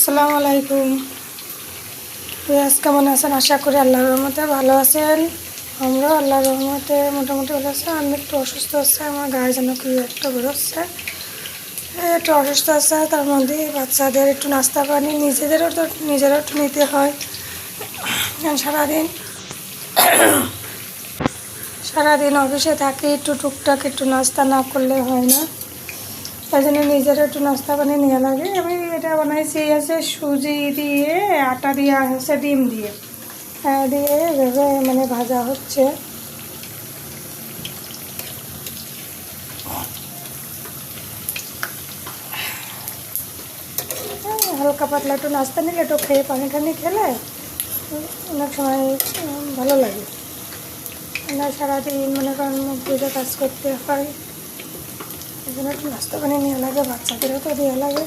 আসসালামু আলাইকুম। রিয়াজ কেমন আছেন? আশা করি আল্লাহর রহমতে ভালো আছেন। আমরাও আল্লাহর রহমতে মোটামুটি ভালো আছে। আমি একটু অসুস্থ আছে, আমার গায়ে যেন কি একটা বেরোচ্ছে, একটু অসুস্থ আছে। তার মধ্যে বাচ্চাদের একটু নাস্তা পানি নিজেরও একটু নিতে হয়। সারাদিন অফিসে থাকি, একটু টুকটাক একটু নাস্তা না করলে হয় না। তাই জন্য নিজেরও একটু নাস্তা পানি নেওয়া লাগে। আমি এটা বানাইছি আছে সুজি দিয়ে, আটা দিয়ে, হচ্ছে ডিম দিয়ে দিয়ে ভেবে মানে ভাজা হচ্ছে। হালকা পাতলা একটু নাস্তা নিলে, একটু খেয়ে পানি টানি খেলে অনেক সময় ভালো লাগে না। সারাদিন মনে করেন মুখ বুঝে কাজ করতে হয়, এই জন্য একটু নাস্তা পানি নেওয়া লাগে, বাচ্চাদেরও তো দেওয়া লাগে,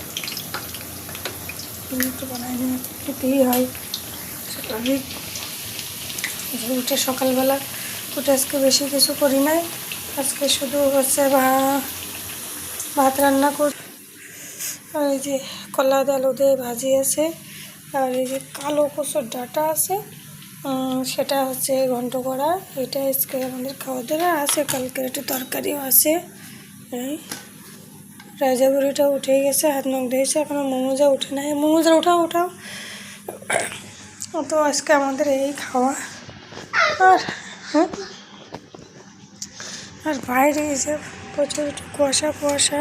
একটু বানাই নিতেই হয়। উঠে সকালবেলা উঠে আজকে বেশি কিছু করি নাই। আজকে শুধু হচ্ছে ভাত রান্না করি, আর এই যে কলা আলু দিয়ে ভাজি আছে, আর এই যে কালো কচুর ডাঁটা আছে, সেটা হচ্ছে ঘন্ট করা। এটা আজকে আমাদের খাওয়া দাওয়া আছে। কালকে একটু তরকারিও আছে। এই রাজা বুড়িটা উঠে গেছে, হাত মুখ দিয়েছে, এখনো মোমোজা উঠে নাই। মোমোজা উঠাও। তো আজকে আমাদের এই খাওয়া। আর আর বাইরে এসে প্রচুর কুয়াশা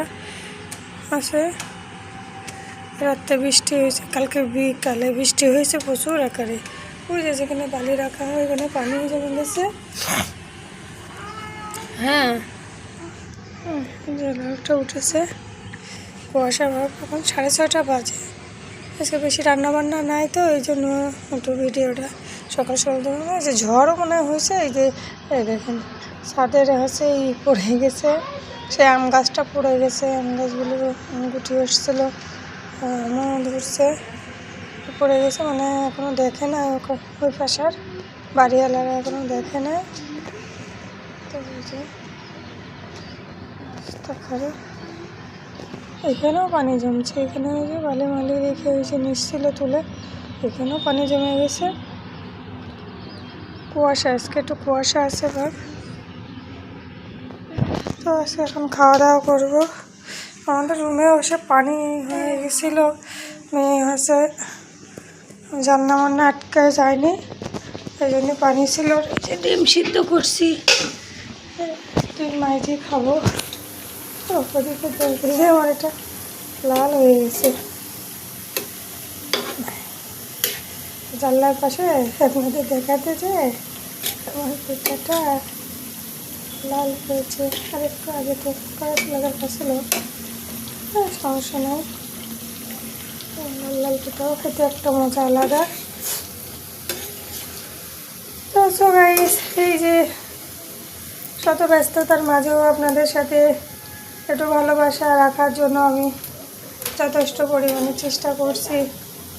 আছে। রাত্রে বৃষ্টি হয়েছে, কালকে বিকালে বৃষ্টি হয়েছে প্রচুর আকারে। ওই যে যেখানে বালি রাখা হয় ওখানে পানি জমে গেছে। হ্যাঁ, জলটা উঠেছে, কুয়াশা ভাব। এখন 6:30 বাজে। আজকে বেশি রান্নাবান্না নাই, তো এই জন্য একটু ভিডিওটা সকাল যে ঝড়ও মনে হয়েছে। এই যে দেখেন ছাদের হচ্ছে পড়ে গেছে, সে আম গাছটা পড়ে গেছে। আম গাছগুলো গুটি এসছিলো, আমও ধরছে, পড়ে গেছে। মানে এখনও দেখে না ওই পাশার বাড়িওয়ালারা, এখনও দেখে না। তো এখানেও পানি জমছে, এখানে ওই যে বালি মালি রেখে ওই যে নিচ্ছিল তুলে, এখানেও পানি জমে গেছে। কুয়াশা, আজকে একটু কুয়াশা আছে ভাব। তো আজকে এখন খাওয়া দাওয়া করবো। আমাদের রুমে বসে পানি হয়ে গেছিল, মেয়ে হচ্ছে জানলা মান্না আটকায় যায়নি, এই জন্য পানি ছিল। যে ডিম সিদ্ধ করছি, ডিম মাইজি খাবো। ওদিকে দেখে আমার এটা লাল হয়ে গেছে। জানলার পাশে আপনাদের দেখাতে যে আমার পিঠাটা লাল হয়েছে। আর একটু আগে তো খারাপ লাগার পাশে সমস্যা নেই। লাল পিঠাও খেতে একটা মজা আলাদা। তো গাইস, এই যে শত ব্যস্ততার মাঝেও আপনাদের সাথে একটু ভালোবাসা রাখার জন্য আমি যথেষ্ট পরিমাণে চেষ্টা করছি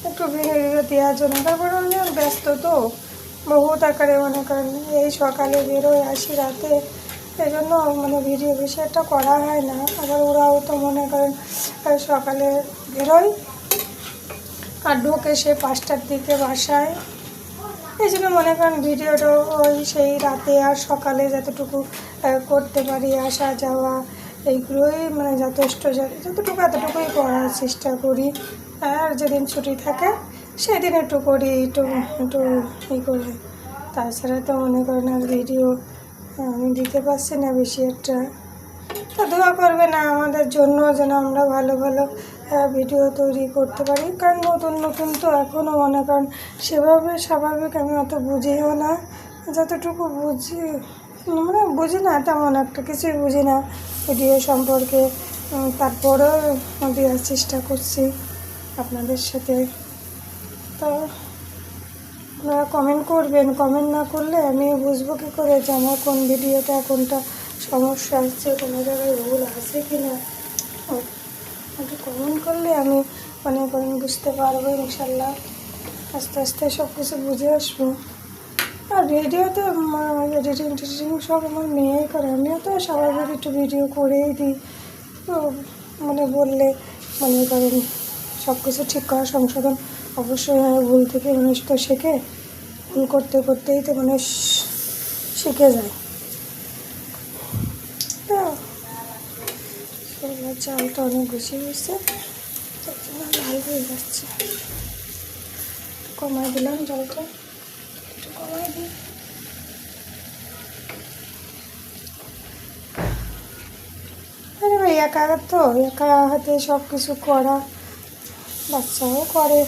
একটু ভিডিও দেওয়ার জন্য। তারপরে আমি ব্যস্ত তো বহুত আকারে, মনে করেন এই সকালে বেরোয় আসি রাতে, এই জন্য মানে ভিডিও বেশি একটা করা হয় না। আবার ওরাও তো মনে করেন সকালে বেরোয় আর ঢোকে সে 5টার দিকে বাসায়, এই জন্য মনে করেন ভিডিওটা ওই সেই রাতে আর সকালে যতটুকু করতে পারি, আসা যাওয়া এইগুলোই মানে যতটুকু এতটুকুই করার চেষ্টা করি। আর যেদিন ছুটি থাকে সেদিন একটু করি, একটু করে। তাছাড়া তো মনে করেন আর ভিডিও আমি দিতে পারছি না বেশি একটা। তো দোয়া করবে না আমাদের জন্য, যেন আমরা ভালো ভালো ভিডিও তৈরি করতে পারি। কারণ নতুন তো এখনও মনে করেন সেভাবে স্বাভাবিক আমি অত বুঝিও না। যতটুকু বুঝি না তেমন একটা কিছুই বুঝি না ভিডিও সম্পর্কে। তারপরেও দেওয়ার চেষ্টা করছি আপনাদের সাথে। তো আপনারা কমেন্ট করবেন, কমেন্ট না করলে আমি বুঝবো কী করে যে আমার কোন ভিডিওটা কোনটা সমস্যা হচ্ছে, কোনো জায়গায় ভুল আছে কি না। একটু কমেন্ট করলে আমি মনে করেন বুঝতে পারবো, ইনশাল্লাহ আস্তে আস্তে সব কিছু বুঝে আসবো। আর ভিডিওতে এডিটিং সব আমার মেয়েই করে, আমিও তো স্বাভাবিক একটু ভিডিও করেই দিই। তো বললে মনে করেন সব কিছু ঠিক করা, সংশোধন অবশ্যই হয়। ভুল থেকে মানুষ তো শেখে, ভুল করতে করতেই তো মানুষ শিখে যায়। তো ছোলার চালটা অনেক বেশি হয়েছে, তার জন্য লাল হয়ে যাচ্ছে। কমাই দিলাম জলটা, একটু কমাই দিই। আরে ভাই একা তো, একা হাতে সব কিছু করা, বাচ্চাও করে,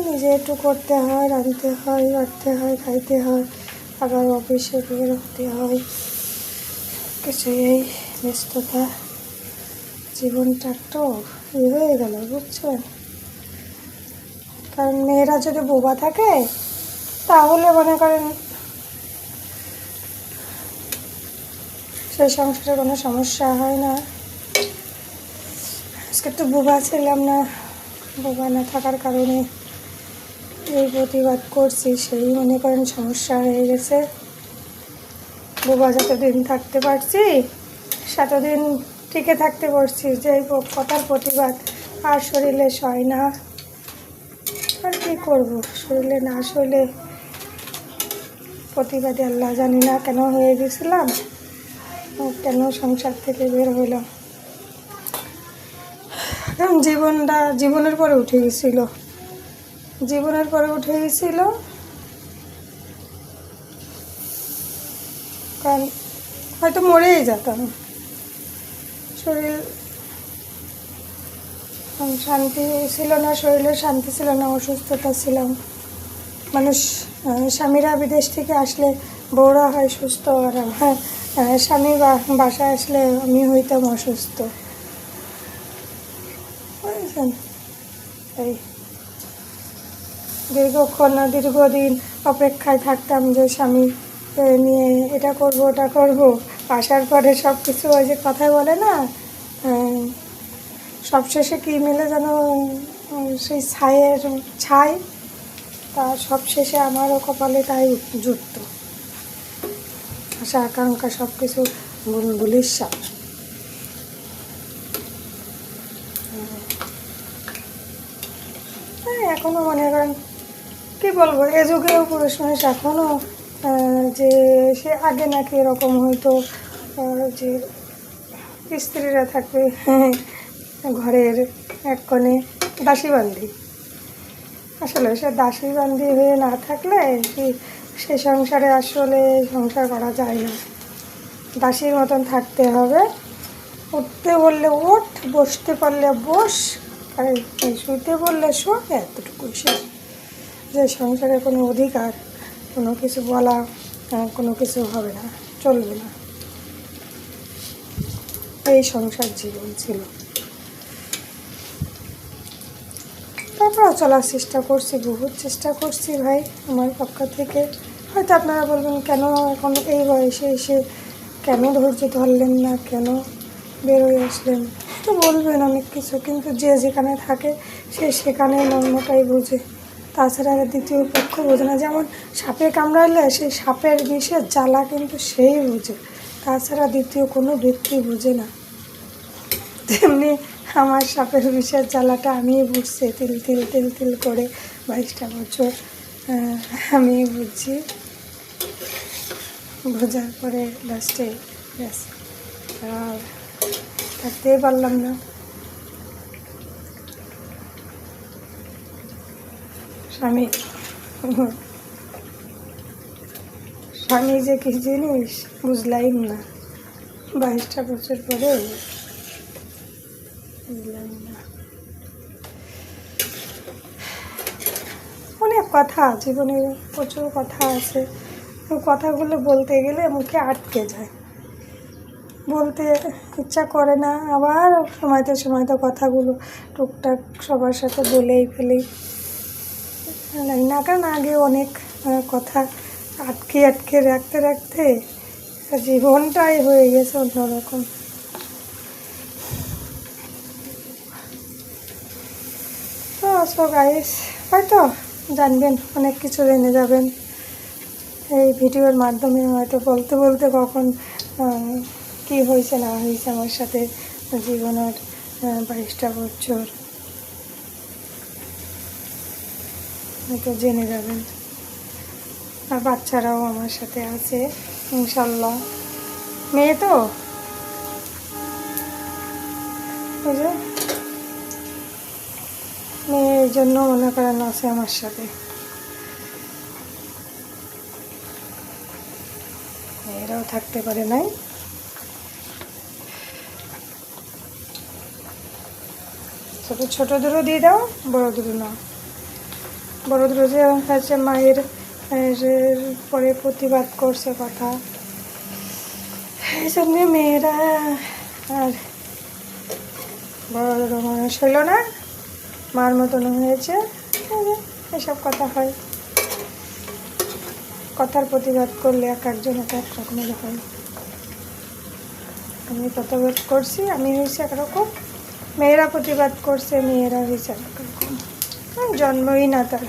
নিজে একটু করতে হয়, রাঁধতে হয়, বাড়তে হয়, খাইতে হয়, আবার অফিসে বের হতে হয়, কিছু এই ব্যস্ততা, জীবনটা একটু হয়ে গেল, বুঝছেন। কারণ মেয়েরা যদি বোবা থাকে তাহলে মনে করেন সেই সংসারে কোনো সমস্যা হয় না। আজকে তো বোবা ছিলাম না, বোবা না থাকার কারণে এই প্রতিবাদ করছি, সেই মনে করেন সমস্যা হয়ে গেছে। বোবা যতদিন থাকতে পারছি সেতদিন টিকে থাকতে পারছি, যে কথার প্রতিবাদ আর শরীরে সয় না। আর কী করবো, শরীরে না সইলে প্রতিবাদে আল্লাহ জানি না কেন হয়ে গেছিলাম, কেন সংসার থেকে বের হইলাম। কারণ জীবনের পরে উঠে গেছিল, কারণ হয়তো মরেই যেতাম। শরীর শান্তি ছিল না, শরীরে শান্তি ছিল না, অসুস্থতা ছিলাম। মানুষ স্বামীরা বিদেশ থেকে আসলে বউরা হয় সুস্থ, আর আমার স্বামী বাসায় আসলে আমি হইতাম অসুস্থ, বুঝেছেন। এই দীর্ঘদিন অপেক্ষায় থাকতাম যে স্বামী নিয়ে এটা করব ওটা করব, আসার পরে সব কিছু ওই যে কথায় বলে না, সবশেষে কী মেলে যেন সেই ছাই, তা সবশেষে আমারও কপালে তাই জুটত। আশা আকাঙ্ক্ষা সব কিছু ভুলিস্যাৎ। এখনও মনে করেন কী বলবো, এ যুগেও পুরুষ মানুষ এখনও যে সে আগে নাকি এরকম হয়তো যে স্ত্রীরা থাকবে ঘরের এক কোণে দাসীবান্দি। আসলে সে দাসীবান্দি হয়ে না থাকলে কি সে সংসারে আসলে সংসার করা যায় না। দাসীর মতন থাকতে হবে, উঠতে বললে ওঠ, বসতে পারলে বস, আর শুতে বললে শো, এতটুকু সে। যে সংসারে কোনো অধিকার, কোনো কিছু বলা, কোনো কিছু হবে না, চলবে না, এই সংসার জীবন ছিল। তারপর চলার চেষ্টা করছি, বহুত চেষ্টা করছি ভাই আমার পক্ষ থেকে। হয়তো আপনারা বলবেন কেন এখন এই বয়সে এসে কেন ধৈর্য ধরলেন না, কেন বেরোয় আসলেন, তো বলবেন অনেক কিছু, কিন্তু যে যেখানে থাকে সে সেখানে মর্মটাই বোঝে, তাছাড়া দ্বিতীয় পক্ষ বোঝে না। যেমন সাপে কামড়ালে সেই সাপের বিষের জ্বালা কিন্তু সেই বোঝে, তাছাড়া দ্বিতীয় কোনো ব্যক্তি বোঝে না। তেমনি আমার সাপের বিষের জ্বালাটা আমি বুঝছি, তিল করে 22টা বছর আমি বুঝছি। বোঝার পরে লাস্টে ব্যাস আর থাকতেই পারলাম না। স্বামী যে কি জিনিস বুঝলাম না, 22টা বছর পরে বুঝলাম না। অনেক কথা, জীবনে প্রচুর কথা আছে, কথাগুলো বলতে গেলে মুখে আটকে যায়, বলতে ইচ্ছা করে না, আবার সময়তে কথাগুলো টুকটাক সবার সাথে বলেই ফেলি না। কারণ আগে অনেক কথা আটকে রাখতে জীবনটাই হয়ে গেছে অন্যরকম। তো সো গাইস, হয়তো জানবেন, অনেক কিছু জেনে যাবেন এই ভিডিওর মাধ্যমে। হয়তো বলতে কখন কি হয়েছে না হয়েছে আমার সাথে জীবনের 22টা বছর, হয়তো জেনে যাবেন। আর বাচ্চারাও আমার সাথে আছে ইনশাল্লাহ। মেয়ে তো ওই যে মেয়ের জন্য মনে করেন আছে আমার সাথে। মেয়েরাও থাকতে পারে নাই। ছোট ছোট দুটো দিয়ে দাও, বড় দুটো না। বড় দুটো যে হচ্ছে মায়ের পরে প্রতিবাদ করছে কথা, এই জন্য মেয়েরা। আর বড় দুটো মানুষ হইল না, মার মতন হয়েছে। এসব কথা হয়, কথার প্রতিবাদ করলে এক একজন এক এক রকমের হয়। আমি প্রতিবাদ করছি, আমি হয়েছে একরকম, মেয়েরা প্রতিবাদ করছে, মেয়েরা হয়েছে একরকম। জন্মই না তার,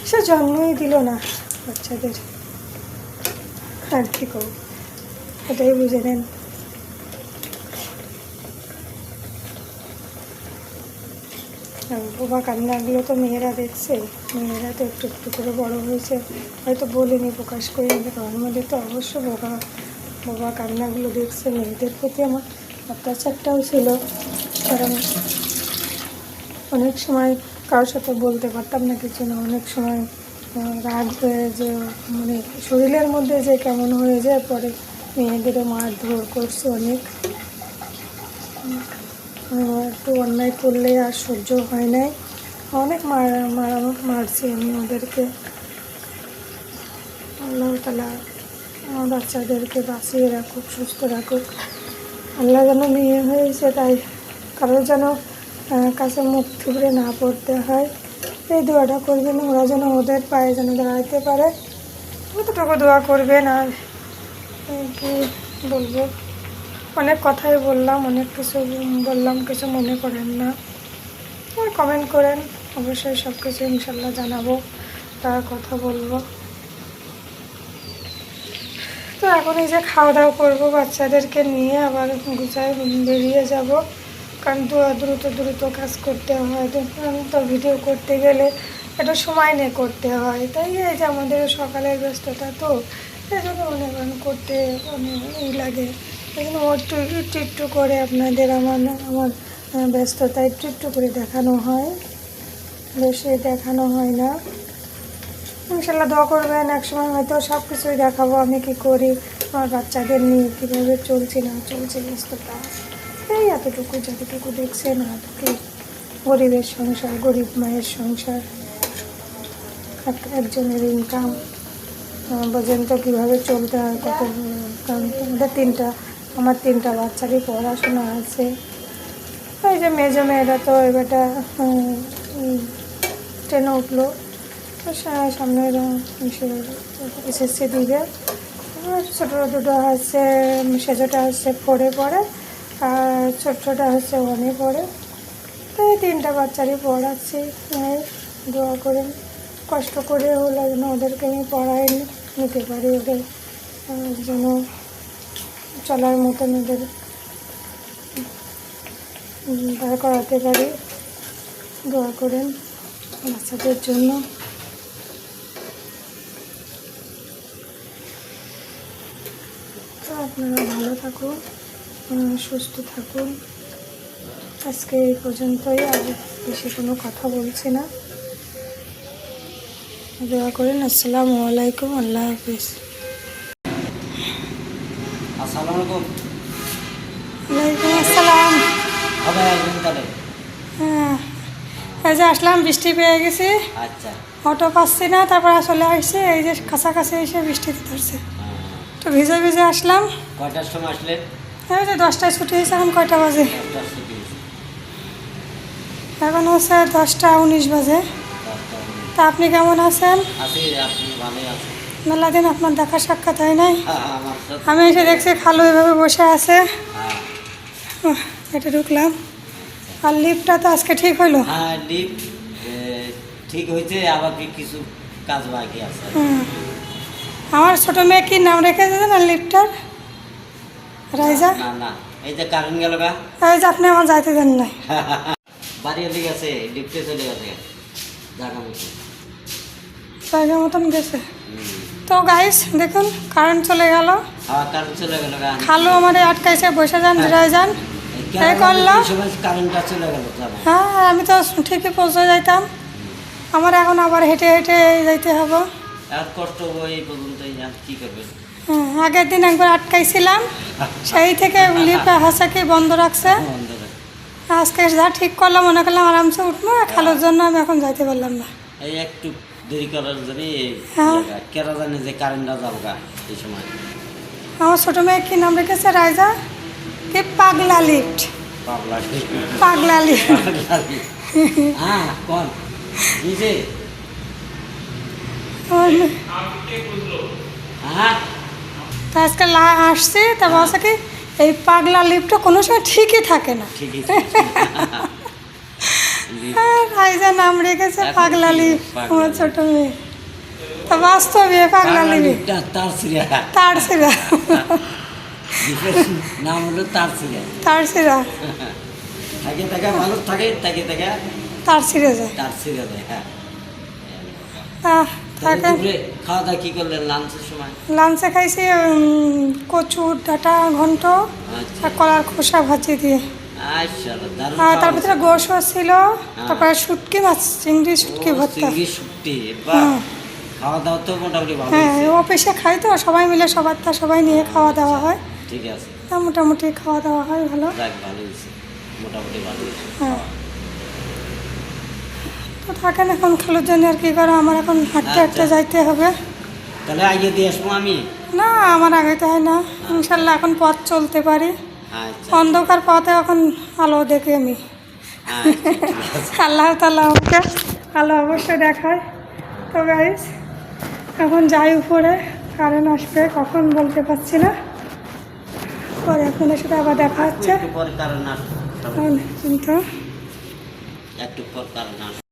সে জন্মই দিল না বাচ্চাদের। আর কি করব, এটাই বুঝে নেন। বোবা কান্নাগুলো তো মেয়েরা দেখছে, মেয়েরা তো একটু একটু করে বড় হয়েছে, হয়তো বলিনি, প্রকাশ করি। আমার মধ্যে তো অবশ্য বোবা কান্নাগুলো দেখছে। মেয়েদের প্রতি আমার অত্যাচারটাও ছিল, কারণ অনেক সময় কারোর সাথে বলতে পারতাম না কিছু না। অনেক সময় রাগ হয়ে যে মানে শরীরের মধ্যে যে কেমন হয়ে যায়, পরে মেয়েদেরও মারধর করছে অনেক। একটু অন্যায় করলে আর সহ্য হয় নাই, অনেক মারছি আমি ওদেরকে। আল্লাহ তাআলা আমার বাচ্চাদেরকে বাঁচিয়ে রাখুক, সুস্থ রাখুক। আল্লাহ যেন মেয়ে হয়েছে তাই কারোর যেন কাছে মুখ থুবড়ে না পড়তে হয়, এই দোয়াটা করবেন। ওরা যেন ওদের পায়ে যেন দাঁড়াইতে পারে, অতটুকু দোয়া করবেন। আর কি বলবো, অনেক কথাই বললাম, অনেক কিছু বললাম, কিছু মনে করেন না। আর কমেন্ট করেন, অবশ্যই সব কিছু ইনশাল্লাহ জানাবো, তার কথা বলবো। তো এখন এই যে খাওয়া দাওয়া করবো, বাচ্চাদেরকে নিয়ে আবার গুছায় বেরিয়ে যাব, কারণ দ্রুত কাজ করতে হয়। তো ভিডিও করতে গেলে একটা সময় নিয়ে করতে হয়, তাই এই যে আমাদের সকালের ব্যস্ততা, তো এই জন্য অনেক করতে অনেক লাগে। এই জন্য একটু করে আপনাদের আমার ব্যস্ততা একটু করে দেখানো হয়, বেশি দেখানো হয় না। ইনশাল্লাহ দোয়া করবেন, একসময় হয়তো সব কিছুই দেখাবো, আমি কি করি, আমার বাচ্চাদের নিয়ে কীভাবে চলছি না চলছে ব্যস্ততা। এই এতটুকু যতটুকু দেখছেন, এতটুকু গরিবের সংসার, গরিব মায়ের সংসার, একজনের ইনকাম বোঝেন তো কীভাবে চলতে হয়, কত। কারণ আমার তিনটা বাচ্চারই পড়াশোনা আছে। এই যে মেজো মেয়েরা তো এবারটা 10 উঠলো, তো সামনে এসএসসি দিবে। আর ছোটো দুটো হচ্ছে, সেজোটা হচ্ছে 4-এ পড়ে, আর ছোটটা হচ্ছে 1-এ পড়ে। তো এই তিনটা বাচ্চারই পড়াচ্ছি। দোয়া করেন, কষ্ট করে হলে যেন ওদেরকে আমি পড়াই নিতে পারি, ওদের যেন চলার মতন ওদের দাঁড় করাতে পারি। দোয়া করেন বাচ্চাদের জন্য। তো আপনারা ভালো থাকুন, সুস্থ থাকুন। আজকে এই পর্যন্তই, আর বেশি কোনো কথা বলছি না। দোয়া করেন। আসসালামু আলাইকুম, আল্লাহ হাফিজ। আসসালামু আলাইকুম। ওয়ালাইকুম আসসালাম। হবে একদিন তাহলে। হ্যাঁ, এই যে আসলাম, বৃষ্টি পেয়ে গেছি, আচ্ছা। অটো পাচ্ছি না, তারপর চলে আসছে, এই যে কাছাকাছি এসে বৃষ্টিতে ধরছে, তো ভিজে ভিজে আসলাম। কয়টার সময় আসলে? এই যে 10টায় ছুটি হয়েছে, এখন কয়টা বাজে? 10টার ছুটি হয়েছে। এখন হচ্ছে 10টা 19 বাজে। তা আপনি কেমন আছেন? আছি, আপনি ভালোই আছেন? মেলা দিন আপনার দেখা সাক্ষাৎ হয় নাই। আমার সাথে আমি এসে দেখছি খালু এভাবে বসে আছে, হ্যাঁ। এটা ঢুকলাম। আর লিফটটা তো আজকে ঠিক হইলো? হ্যাঁ, লিফট ঠিক হয়েছে, আবার কিছু কাজ বাকি আছে। আমার ছোট মেয়ে কি নাম রেখেছে না লিফটটার? রাইজা। না না, এই যে কারেন্ট গেল গা, এই যে আপনি আমার যাইতে দেন নাই। বাড়ি এদিকে গেছে, লিফটে চলে গেছে। জায়গা মতো জায়গা মতন গেছে। হুম। তো গাইস দেখুন কারেন্ট চলে গেল, হাওয়া কারেন্ট চলে গেল গান খালু আমাদের আটকাইছে, বসে যান জিরায় যান। এই করলো। সময় কারেন্টটা চলে গেল জানো। হ্যাঁ আমি তো ঠিকই পৌঁছে যাইতাম, আমার এখন আবার হেঁটে হেঁটে যাইতে হবে। আর কষ্ট হবে এই পর্যন্তই, আর কি করবে। হ্যাঁ, আগের দিন একবার আটকাইছিলাম, সেই থেকে লিফট হাসাকি বন্ধ রাখছে। বন্ধ করে। আজকে যা ঠিক করলাম, মনে করলাম আরামসে উঠবো, খালুর জন্য আমি এখন যাইতে পারলাম না। এই একটু দেরি করার জন্য হ্যাঁ। কেরা জানে যে কারেন্টটা যাবো গা এই সময়। আমার ছোটো মেয়ে কি নাম রেখেছে, রাইজা, কি পাগলা লিফট, পাগলা পাগলা লিফট। হ্যাঁ কোন নিজে হ্যাঁ তা আজকে আসছি, তা বলছে কি এই পাগলা লিফটটা কোনো সময় ঠিকই থাকে না। ঠিকই রাইজা নাম রেখেছে এখন পাগলা কি লিফট পাগলা আমার ছোট মেয়ে। তা বাস্তবে পাগলা লিফট তার সিরিয়া তার সিরা, নাম হলো তার সিরিয়া। তার সিরা, থাকে থাকে ভালো থাকে, থাকে থাকে তার সিরে যায়। তার সিরিয়া দেয়। হ্যাঁ থাকে। দুপুরে খাওয়া দাওয়া কি করলেন লাঞ্চের সময়? লাঞ্চে খাইছি কচু ডাঁটা ঘন্ট আচ্ছা আর কলার খোসা ভাজি দিয়ে, আচ্ছা দারুণ আর তার খাওয়া ভিতরে গোশও ছিল, তারপরে শুটকি মাছ, চিংড়ি শুটকি হয়েছে। ও, ভর্তা। চিংড়ি শুটকি, বাহ। খাওয়া দাওয়া তো মোটামুটি ভালো হ্যাঁ হয়েছে। অফিসে খাই তো, সবাই মিলে সবারটা সবাই নিয়ে খাওয়া দাওয়া হয়, ঠিক আছে, তা মোটামুটি খাওয়া দাওয়া হয় ভালো। যাক ভালো হয়েছে, মোটামুটি ভালো হয়েছে। হ্যাঁ তো থাকেন, এখন খালুর জন্য আর কি করো, আমার এখন হাঁটতে হাঁটতে আচ্ছা। যাইতে হবে। তাহলে আগে দিয়ে আসবো আমি। না আমার আগাইতে হয় না, ইনশাল্লাহ এখন পথ চলতে পারি, আচ্ছা অন্ধকার পথে এখন আলো দেখি আমি। আচ্ছা, ঠিক আছে। আল্লাহ তাআলা আমাকে আলো অবশ্যই দেখায়। তো গাইস এখন যাই উপরে, কারেন্ট আসবে কখন বলতে পারছি না, পরে আপনাদের সাথে আবার দেখা হচ্ছে। একটু পরে কারণ আসবো, কিন্তু একটু পর কারণ আসবো।